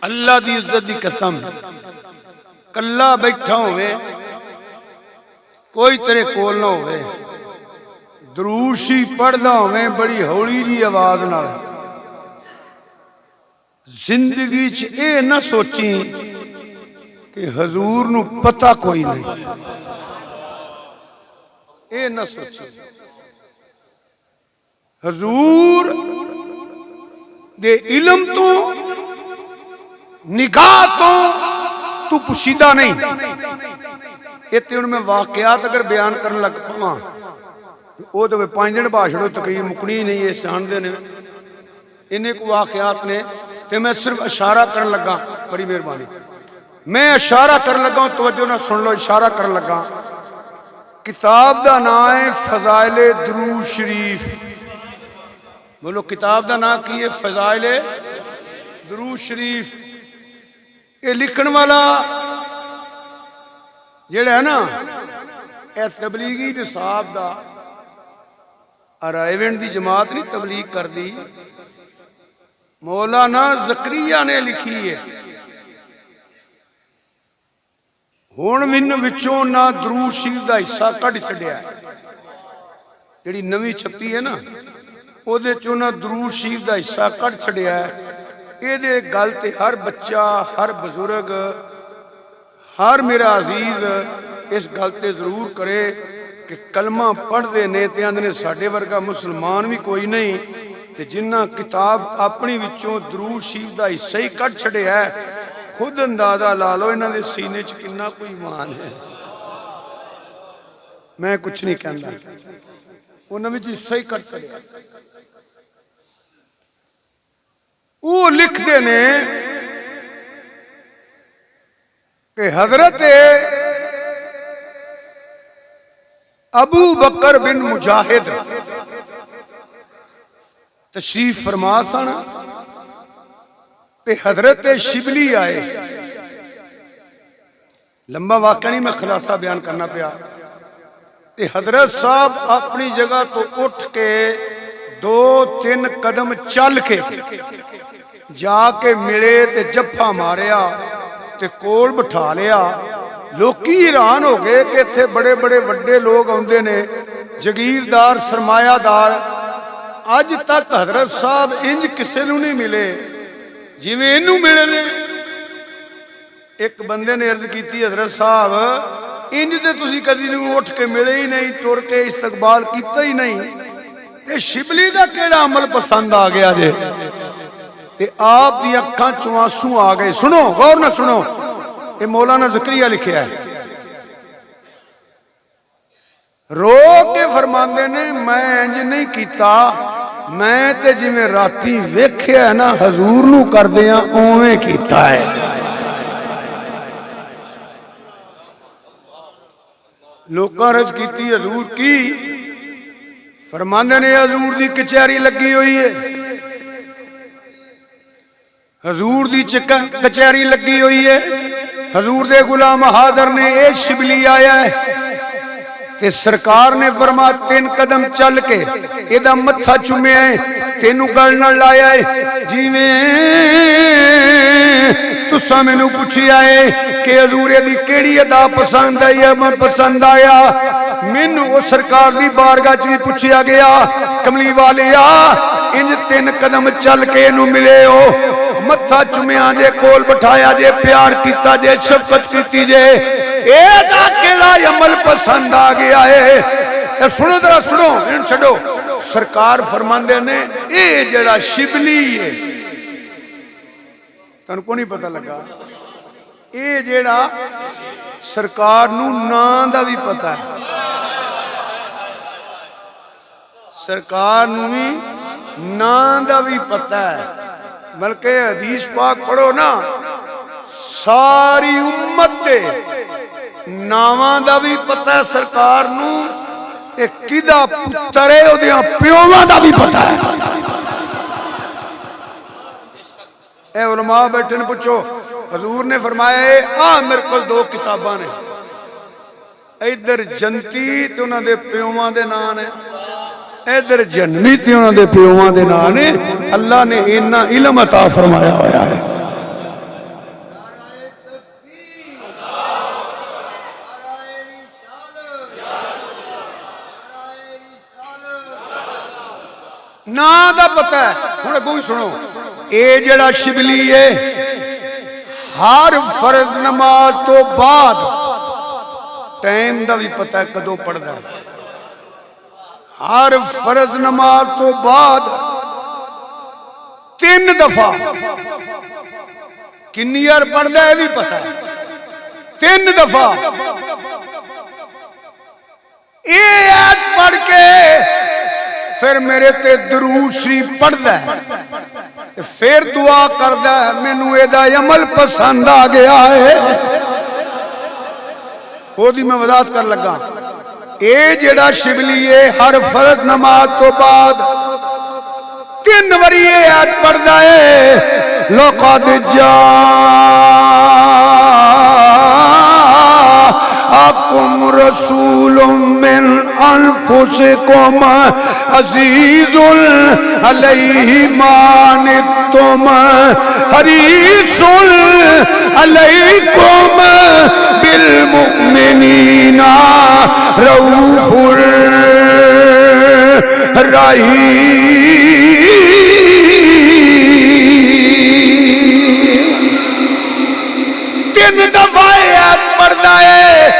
اللہ دی عزت دی قسم کلا بیٹھا ہوئے کوئی تیرے کول نہ ہوئے دروشی پڑھدا ہوئے بڑی ہولی جی آواز نال زندگی چ اے نہ سوچیں کہ حضور نو پتہ کوئی نہیں اے نہ سوچیں حضور دے علم تو نگاہ تو پوشیدہ نہیں اتنے ان میں واقعات اگر بیان کرنے لگ پاواں وہ تو 5 دن بھاشڑوں تقریر مکنی نہیں ہے جانتے نے انہیں کو واقعات نے تو میں صرف اشارہ کرنے لگا بڑی مہربانی میں اشارہ کرنے لگا ہوں توجہ نہ سن لو اشارہ کرنے لگا کتاب دا نام ہے فضائل درود شریف بولو کتاب دا نام کی ہے فضائل درود شریف یہ لکھن والا جڑا ہے نا اے تبلیغی نصاب دا ارائیونٹ دی جماعت نہیں تبلیغ کر دی مولانا زکریا نے لکھی ہے ہون من وچوں نہ درود شریف دا حصہ کڈ چھڈیا ہے جڑی نویں چھپی ہے نا او دے چوں نہ درود شریف دا حصہ کڈ چھڈیا ہے اے دے گل تے ہر بچہ ہر بزرگ ہر میرا عزیز اس گل تے ضرور کرے کہ کلمہ پڑھ دے نے تے اندنے ساڈے ورگا مسلمان بھی کوئی نہیں تے جنہ کتاب اپنی وچوں درود شریف دا حصہ ہی کٹ چھڑیا ہے خود اندازہ لا لو انہاں دے سینے چ کنا کوئی ایمان ہے میں کچھ نہیں کہندا انہاں وچ حصہ ہی کٹ چھڑیا وہ لکھ دے نے کہ حضرت ابو بکر بن مجاہد تشریف فرما سن تے حضرت شبلی آئے لمبا واقعہ نہیں میں خلاصہ بیان کرنا پیا تے حضرت صاحب اپنی جگہ تو اٹھ کے 2-3 قدم چل کے جا کے ملے تے جفا ماریا تے کول بٹھا لیا لوکی حیران ہو گئے کہ تھے بڑے بڑے وڈے لوگ ہوندے نے جگیردار سرمایہ دار آج تک حضرت صاحب انج کسے نو نہیں ملے جویں اینو ملے نے ایک بندے نے عرض کیتی حضرت صاحب انج تے تسی کدی نو اٹھ کے ملے ہی نہیں ٹر کے استقبال کیتا ہی نہیں تے شبلی دا کیڑا عمل پسند آ گیا جے تے آپ دی اکھاں چوں آنسو آ گئے سنو غور نہ سنو یہ مولانا زکریا لکھیا ہے رو کے فرماندے نے میں انج نہیں کیتا میں تے جی میں راتی ویکھیا ہے نا حضور نو کر دیاں اوویں کیتا ہے لوکاں رج کیتی حضور کی فرماندے نے حضور دی کچہری لگی ہوئی ہے حضور دی کچہری لگی ہوئی ہے حضور دے غلام حاضر نے اے شبلی آیا ہے کہ سرکار نے فرما 3 قدم چل کے ایدہ متھا چومیا ہے تینو گل نہ لایا ہے جیویں تسا میں نو پوچھی آئے کہ حضور دی کیڑی ادا پسند آئی عمل پسند آیا مینو وہ سرکار دی بارگاہ چ پوچھیا گیا کملی والیا انج 3 قدم چل کے انو ملے ہو متھا چومیا جے کول بٹھایا جے پیار کیتا جے شفقت کیتی جے اے دا کیڑا عمل پسند آ گیا ہے سنو ذرا سنو ان چھڈو سرکار فرماندے نے اے جڑا شبلی ہے تن کو نہیں پتہ لگا اے جڑا سرکار نو نام دا بھی پتہ ہے سرکار نو بھی نام دا بھی پتہ ہے بلکہ حدیث پاک پڑھو نا ساری امت دے ناماں دا بھی پتہ ہے سرکار نو ایک کدا پتر ہے او دیاں پیوواں دا بھی پتہ ہے اے علماء بیٹھے نے پوچھو حضور نے فرمایا میرے کو 2 کتاباں نے ادھر جنتی تے انہاں دے پیوواں دے نام نے ادھر جنمی تے انہاں دے پیوواں دے نام نے اللہ نے اتنا علم عطا فرمایا ہوا ہے پتا ہے ہن اگوں بھی سنو اے جڑا شبلی ہے ہر فرض نماز تو بعد ٹائم دا بھی پتہ ہے کدوں پڑھدا ہے ہر فرض نماز تو بعد 3 دفعہ کنی بار پڑھدا ہے بھی پتہ ہے 3 دفعہ اے آیت پڑھ کے پھر میرے تے درود شریف پڑھدا ہے پھر دعا کردا ہے مینوں اے دا عمل پسند آ گیا ہے وہ دی میں وضاحت کر لگا اے جڑا شبلی ہے ہر فرض نماز تو بعد 3 واری اے آیت پڑھدا ہے لقد جاءکم رسول من انفسکم عزیز علیہ ما عنتم حریص علیکم بالمؤمنین رؤوف رحیم 3 دفعہ آیت پڑھدا ہے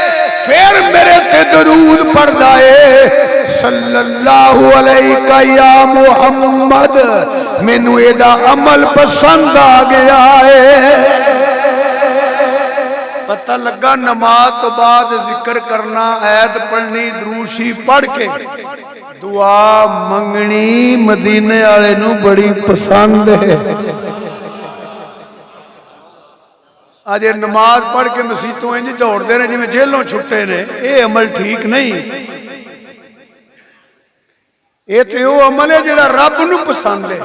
پھر میرے تے درود پڑھدا ہے صلی اللہ علیہ یا محمد مینوں اے دا عمل پسند آ گیا ہے پتہ لگا نماز تو بعد ذکر کرنا آیت پڑھنی درود شریف پڑھ کے دعا منگنی مدینے والے نوں بڑی پسند ہے آج نماز پڑھ کے مسیتوں انج دوڑ دے رہے جی میں جیلوں چھٹے نے اے عمل ٹھیک نہیں اے تو وہ عمل ہے جڑا رب نوں پسند ہے